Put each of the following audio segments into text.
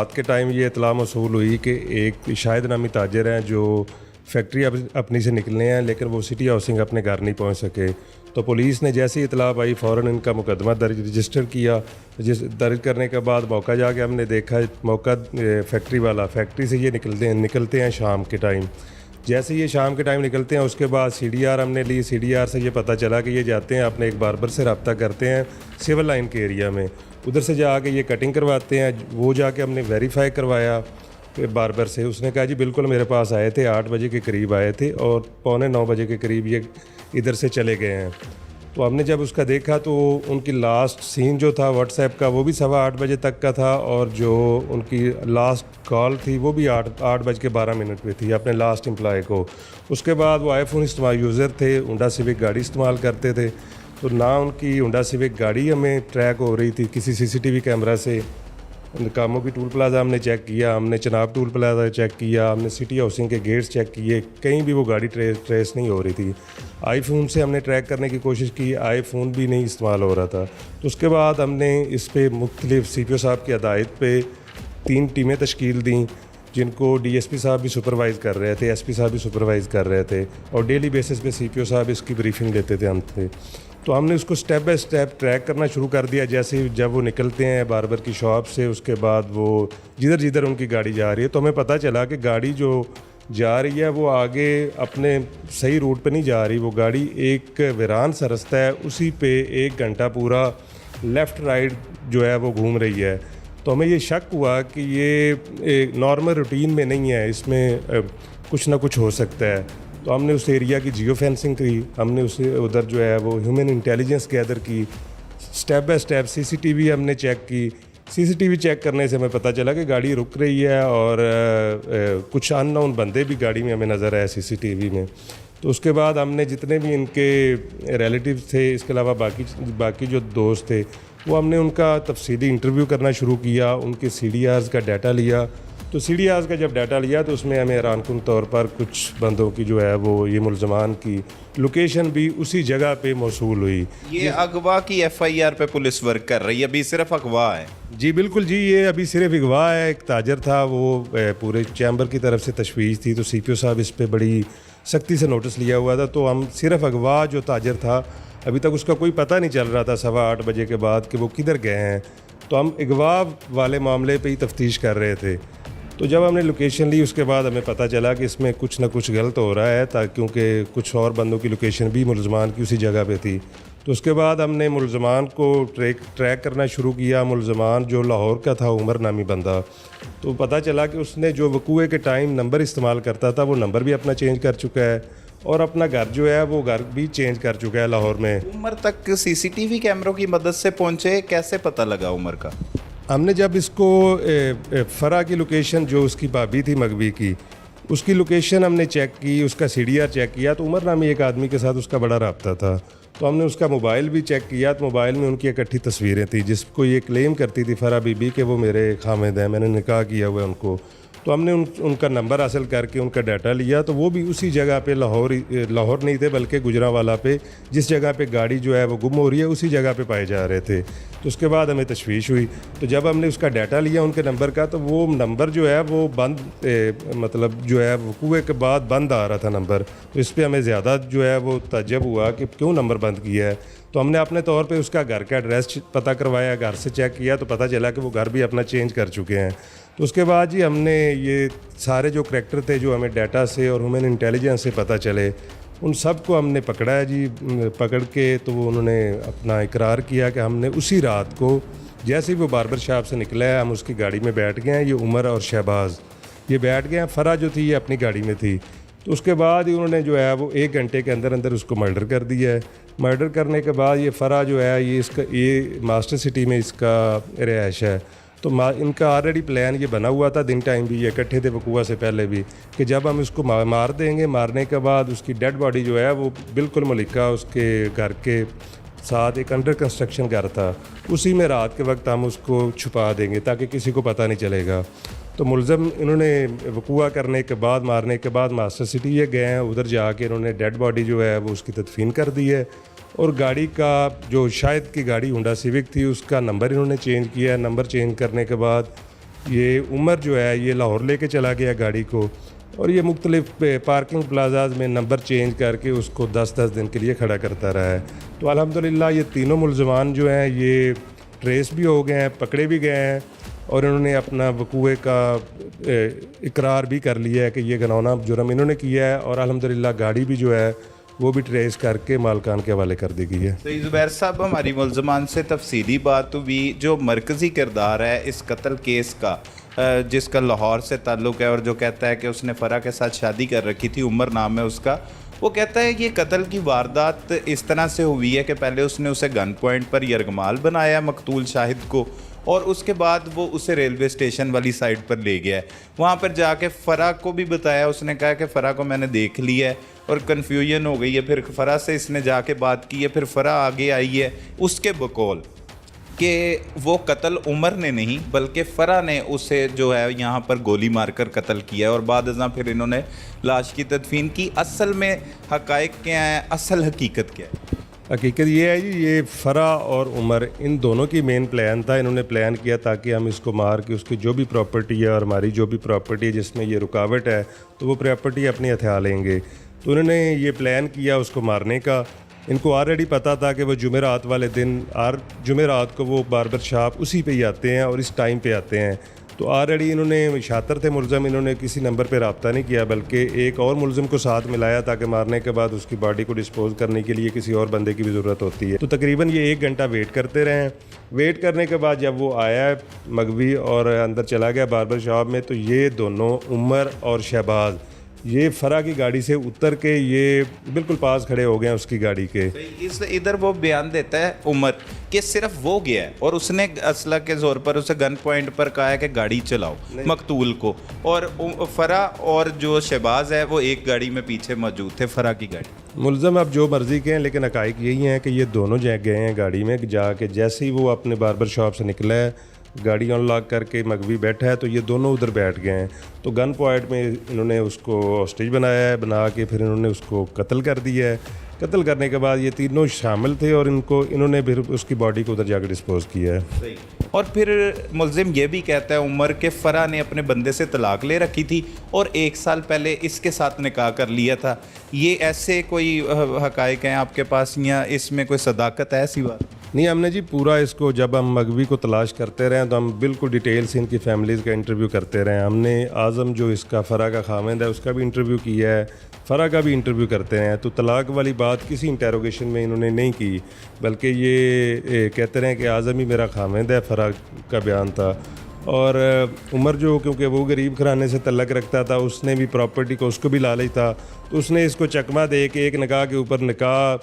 रात के टाइम ये इतला मौसूल हुई कि एक शाहिद नामी ताजर हैं जो फैक्ट्री अपनी से निकलने हैं, लेकिन वो सिटी हाउसिंग अपने घर नहीं पहुंच सके। तो पुलिस ने जैसे ही इतला पाई फ़ौरन इनका मुकदमा दर्ज रजिस्टर किया। दर्ज करने के बाद मौका जाके हमने देखा, मौका फैक्ट्री वाला, फैक्ट्री से ये निकलते हैं शाम के टाइम। जैसे ये शाम के टाइम निकलते हैं उसके बाद CDR हमने ली। CDR से ये पता चला कि ये जाते हैं अपने एक बार्बर से रब्ता करते हैं सिविल लाइन के एरिया में, उधर से जाके ये कटिंग करवाते हैं। वो जाके हमने वेरीफाई करवाया बार्बर से, उसने कहा जी बिल्कुल मेरे पास आए थे, 8 बजे के करीब आए थे और पौने 9 बजे के करीब ये इधर से चले गए हैं। तो हमने जब उसका देखा तो उनकी लास्ट सीन जो था व्हाट्सएप का वो भी 8:15 बजे तक का था, और जो उनकी लास्ट कॉल थी वो भी 8:12 पे थी अपने लास्ट एम्प्लॉय को। उसके बाद वो आईफोन इस्तेमाल यूज़र थे, होंडा सिविक गाड़ी इस्तेमाल करते थे। तो ना उनकी होंडा सिविक गाड़ी हमें ट्रैक हो रही थी किसी CCTV कैमरा से। कामों की टूल प्लाजा हमने चेक किया, हमने चनाब टूल प्लाजा चेक किया, हमने सिटी हाउसिंग के गेट्स चेक किए, कहीं भी वो गाड़ी ट्रेस नहीं हो रही थी। आईफोन से हमने ट्रैक करने की कोशिश की, आईफोन भी नहीं इस्तेमाल हो रहा था। तो उसके बाद हमने इस पे मुख्तलिफ CPO साहब की हदायत पे 3 टीमें तश्कील दी, जिनको DSP साहब भी सुपरवाइज़ कर रहे थे, SP साहब भी सुपरवाइज़ कर रहे थे, और डेली बेसिस पे CPO साहब इसकी ब्रीफिंग लेते थे हमसे। तो हमने उसको स्टेप बाय स्टेप ट्रैक करना शुरू कर दिया। जैसे जब वो निकलते हैं बार्बर की शॉप से, उसके बाद वो जिधर उनकी गाड़ी जा रही है, तो हमें पता चला कि गाड़ी जो जा रही है वो आगे अपने सही रूट पे नहीं जा रही। वो गाड़ी एक वीरान सा रास्ता है, उसी पे 1 घंटा पूरा लेफ़्ट राइट जो है वो घूम रही है। तो हमें ये शक हुआ कि ये नॉर्मल रूटीन में नहीं है, इसमें कुछ ना कुछ हो सकता है। तो हमने उस एरिया की जियो फेंसिंग की, हमने उसे उधर जो है वो ह्यूमन इंटेलिजेंस गैदर की, स्टेप बाय स्टेप CCTV हमने चेक की। CCTV चेक करने से हमें पता चला कि गाड़ी रुक रही है, और कुछ अननोन बंदे भी गाड़ी में हमें नज़र आए CCTV में। तो उसके बाद हमने जितने भी इनके रिलेटिव थे, इसके अलावा बाकी जो दोस्त थे, वो हमने उनका तफसीली इंटरव्यू करना शुरू किया, उनके CDRs का डाटा लिया। तो CDRs का जब डाटा लिया तो उसमें हमें हैरानकुन तौर पर कुछ बंदों की जो है वो ये मुलजमान की लोकेशन भी उसी जगह पे मौसूल हुई। ये अगवा की FIR पे पुलिस वर्क कर रही है, अभी सिर्फ अगवा है? जी बिल्कुल जी, ये अभी सिर्फ अगवा है। एक ताजर था, वो पूरे चैम्बर की तरफ से तशवीश थी, तो CPO साहब इस पर बड़ी सख्ती से नोटिस लिया हुआ था। तो हम सिर्फ अगवा जो ताजर था, अभी तक उसका कोई पता नहीं चल रहा था 8:15 बजे के बाद कि वो किधर गए हैं। तो हम अगवा वाले मामले पे ही तफ्तीश कर रहे थे। तो जब हमने लोकेशन ली उसके बाद हमें पता चला कि इसमें कुछ ना कुछ गलत हो रहा है, क्योंकि कुछ और बंदों की लोकेशन भी मुलजमान की उसी जगह पे थी। तो उसके बाद हमने मुलजमान को ट्रैक करना शुरू किया। मुलजमान जो लाहौर का था, उमर नामी बंदा, तो पता चला कि उसने जो वकूए के टाइम नंबर इस्तेमाल करता था, वो नंबर भी अपना चेंज कर चुका है, और अपना घर जो है वो घर भी चेंज कर चुका है लाहौर में। उमर तक CCTV कैमरों की मदद से पहुंचे, कैसे पता लगा उमर का? हमने जब इसको फ़रा की लोकेशन, जो उसकी भाभी थी मगवी की, उसकी लोकेशन हमने चेक की, उसका CDR चेक किया, तो उमर नामी एक आदमी के साथ उसका बड़ा रब्ता था। तो हमने उसका मोबाइल भी चेक किया, तो मोबाइल में उनकी इकट्ठी तस्वीरें थी, जिसको ये क्लेम करती थी फ़रा बीबी कि वो मेरे खामिद हैं, मैंने निकाह किया हुआ है उनको। तो हमने उनका नंबर हासिल करके उनका डाटा लिया, तो वो भी उसी जगह पे लाहौर नहीं थे बल्कि गुजरांवाला पे, जिस जगह पे गाड़ी जो है वो गुम हो रही है, उसी जगह पे पाए जा रहे थे। तो उसके बाद हमें तशवीश हुई। तो जब हमने उसका डाटा लिया उनके नंबर का, तो वो नंबर जो है वो बंद मतलब जो है वकूए के बाद बंद आ रहा था नंबर। तो इस पर हमें ज़्यादा जो है वो ताज्जुब हुआ कि क्यों नंबर बंद किया है। तो हमने अपने तौर पे उसका घर का एड्रेस पता करवाया, घर से चेक किया, तो पता चला कि वो घर भी अपना चेंज कर चुके हैं। तो उसके बाद जी हमने ये सारे जो करैक्टर थे जो हमें डाटा से और ह्यूमन इंटेलिजेंस से पता चले, उन सब को हमने पकड़ा है जी। पकड़ के तो वो उन्होंने अपना इकरार किया कि हमने उसी रात को जैसे ही वो बार्बर शॉप से निकला है, हम उसकी गाड़ी में बैठ गए हैं। ये उमर और शहबाज ये बैठ गए हैं, फ़रा जो थी ये अपनी गाड़ी में थी। तो उसके बाद ही उन्होंने जो है वो 1 घंटे के अंदर अंदर उसको मर्डर कर दिया है। मर्डर करने के बाद ये फ़रा जो है ये मास्टर सिटी में इसका रिहाइश है। तो इनका ऑलरेडी प्लान ये बना हुआ था, दिन टाइम भी ये इकट्ठे थे वकूआ से पहले भी, कि जब हम इसको मार देंगे, मारने के बाद उसकी डेड बॉडी जो है वो बिल्कुल मलिका उसके घर के साथ एक अंडर कंस्ट्रक्शन घर था, उसी में रात के वक्त हम उसको छुपा देंगे ताकि किसी को पता नहीं चलेगा। तो मुलज़म इन्होंने वकूआ करने के बाद, मारने के बाद मास्टर सिटी ये गए हैं, उधर जाके इन्होंने डेड बॉडी जो है वो उसकी तदफीन कर दी है। और गाड़ी का जो शायद की गाड़ी होंडा सिविक थी उसका नंबर इन्होंने चेंज किया है। नंबर चेंज करने के बाद ये उमर जो है ये लाहौर लेके चला गया गाड़ी को, और ये मुख्तलिफ पार्किंग प्लाजाज में नंबर चेंज करके उसको 10-10 दिन के लिए खड़ा करता रहा है। तो अल्हम्दुलिल्लाह ये तीनों मुलजमान जो हैं ये ट्रेस भी हो गए हैं, पकड़े भी गए हैं, और इन्होंने अपना वकूए का इकरार भी कर लिया है कि ये घिनौना जुर्म इन्होंने किया है, और अल्हम्दुलिल्लाह गाड़ी भी जो है वो भी ट्रेस करके मालकान के हवाले कर दी गई है। तो ज़ुबैर साहब, हमारी मुलजमान से तफसीली बात हुई, जो मरकज़ी किरदार है इस कत्ल केस का, जिसका लाहौर से ताल्लुक़ है और जो कहता है कि उसने फ़रा के साथ शादी कर रखी थी, उमर नाम है उसका, वो कहता है कि ये कत्ल की वारदात इस तरह से हुई है कि पहले उसने उसे गन पॉइंट पर यरगमाल बनाया मकतूल शाहिद को, और उसके बाद वो उसे रेलवे स्टेशन वाली साइड पर ले गया है। वहाँ पर जाके फ़रा को भी बताया, उसने कहा कि फ़रा को मैंने देख लिया है और कन्फ्यूजन हो गई है। फिर फ़रा से इसने जाके बात की है, फिर फ़रा आगे आई है उसके बकौल कि वो कत्ल उमर ने नहीं बल्कि फ़रा ने उसे जो है यहाँ पर गोली मारकर कत्ल किया है, और बाद अज़ां फिर इन्होंने लाश की तदफीन की। असल में हक़ाइक़ क्या है, असल हकीकत क्या है? हकीकत ये है जी, ये फ़रा और उमर इन दोनों की मेन प्लान था। इन्होंने प्लान किया ताकि हम इसको मार के उसकी जो भी प्रॉपर्टी है और हमारी जो भी प्रॉपर्टी है जिसमें ये रुकावट है तो वो प्रॉपर्टी अपनी हथिया लेंगे। तो उन्होंने ये प्लान किया उसको मारने का। इनको ऑलरेडी पता था कि वो जुमेरात वाले दिन जुमेरात को वो बार्बर शॉप उसी पे ही आते हैं और इस टाइम पे आते हैं। तो ऑलरेडी इन्होंने शातिर थे मुलज़म, इन्होंने किसी नंबर पे रब्ता नहीं किया बल्कि एक और मुलज़म को साथ मिलाया ताकि मारने के बाद उसकी बॉडी को डिस्पोज करने के लिए किसी और बंदे की भी ज़रूरत होती है। तो तकरीबन ये 1 घंटा वेट करते रहे। वेट करने के बाद जब वो आया मगवी और अंदर चला गया बार्बर शॉप में, तो ये दोनों उमर और शहबाज ये फ़रा की गाड़ी से उतर के ये बिल्कुल पास खड़े हो गए हैं उसकी गाड़ी के। इस इधर वो बयान देता है उमर कि सिर्फ वो गया है और उसने असला के ज़ोर पर उसे गन पॉइंट पर कहा है कि गाड़ी चलाओ मकतूल को, और फ़रा और जो शहबाज है वो एक गाड़ी में पीछे मौजूद थे, फ़रा की गाड़ी। मुलज़म अब जो मर्ज़ी के हैं, लेकिन हक़ाइक़ यही हैं कि ये दोनों गए हैं गाड़ी में जाके। जैसे ही वो अपने बार्बर शॉप से निकला है, गाड़ी अनलॉक करके मगवी बैठा है, तो ये दोनों उधर बैठ गए हैं। तो गन पॉइंट में इन्होंने उसको हॉस्टेज बनाया है, बना के फिर इन्होंने उसको कत्ल कर दिया है। कत्ल करने के बाद ये तीनों शामिल थे और इन्होंने फिर उसकी बॉडी को उधर जाकर डिस्पोज किया है। और फिर मुलजिम ये भी कहता है उमर के फ़रा ने अपने बंदे से तलाक ले रखी थी और 1 साल पहले इसके साथ निकाह कर लिया था। ये ऐसे कोई हक़ाइक़ हैं आपके पास या इसमें कोई सदाकत है ऐसी बात? नहीं, हमने जी पूरा इसको जब हम मगवी को तलाश करते रहे तो हम बिल्कुल डिटेल से इनकी फैमिलीज़ का इंटरव्यू करते रहे। हमने आज़म जो इसका फ़रा का खामिंद है उसका भी इंटरव्यू किया है, फ़रा का भी इंटरव्यू करते हैं। तो तलाक वाली बात किसी इंटेरोगेशन में इन्होंने नहीं की, बल्कि ये कहते रहे कि आज़म ही मेरा खामिंद है, फ़रा का बयान था। और उमर जो क्योंकि वो गरीब घराने से तल्लक रखता था, उसने भी प्रॉपर्टी को उसको भी लालच था, तो उसने इसको चकमा दे के एक निकाह के ऊपर निकाह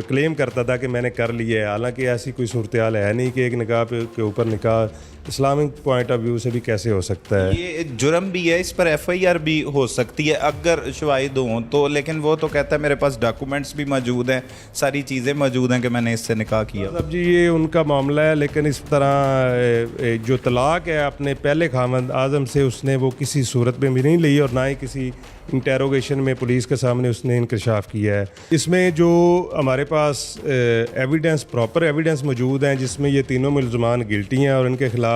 क्लेम करता था कि मैंने कर लिया है। हालांकि ऐसी कोई सूरत हाल है नहीं कि एक निकाह के ऊपर निकाह इस्लामिक पॉइंट ऑफ व्यू से भी कैसे हो सकता है। ये जुर्म भी है, इस पर FIR भी हो सकती है अगर शवाहिद हों तो, लेकिन वो तो कहता है मेरे पास डॉक्यूमेंट्स भी मौजूद हैं, सारी चीज़ें मौजूद हैं कि मैंने इससे निकाह किया। अब जी ये उनका मामला है, लेकिन इस तरह जो तलाक है अपने पहले खामंद आज़म से उसने वो किसी सूरत में भी नहीं ली और ना ही किसी इंटेरोगेशन में पुलिस के सामने उसने इंकशाफ किया है। इसमें जो हमारे पास एविडेंस, प्रॉपर एविडेंस मौजूद हैं जिसमें ये तीनों मुलज़मान गिल्टी हैं और इनके ख़िलाफ़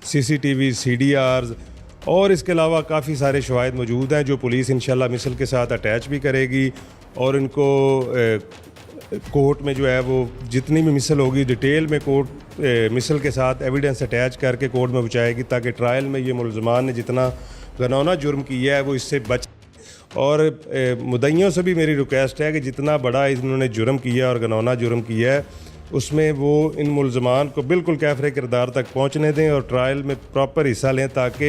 CCTV, CDRs और इसके अलावा काफ़ी सारे शवाहिद मौजूद हैं जो पुलिस इंशाल्लाह मिसल के साथ अटैच भी करेगी और इनको कोर्ट में जो है वो जितनी भी मिसल होगी डिटेल में कोर्ट मिसल के साथ एविडेंस अटैच करके कोर्ट में पहुँचाएगी ताकि ट्रायल में ये मुलज़मान ने जितना घिनौना जुर्म किया है वो इससे बच। और मुद्दइयों से भी मेरी रिक्वेस्ट है कि जितना बड़ा इन्होंने जुर्म किया और घिनौना जुर्म किया है उसमें वो इन मुलज़मान को बिल्कुल कैफ़रे किरदार तक पहुँचने दें और ट्रायल में प्रॉपर हिस्सा लें ताकि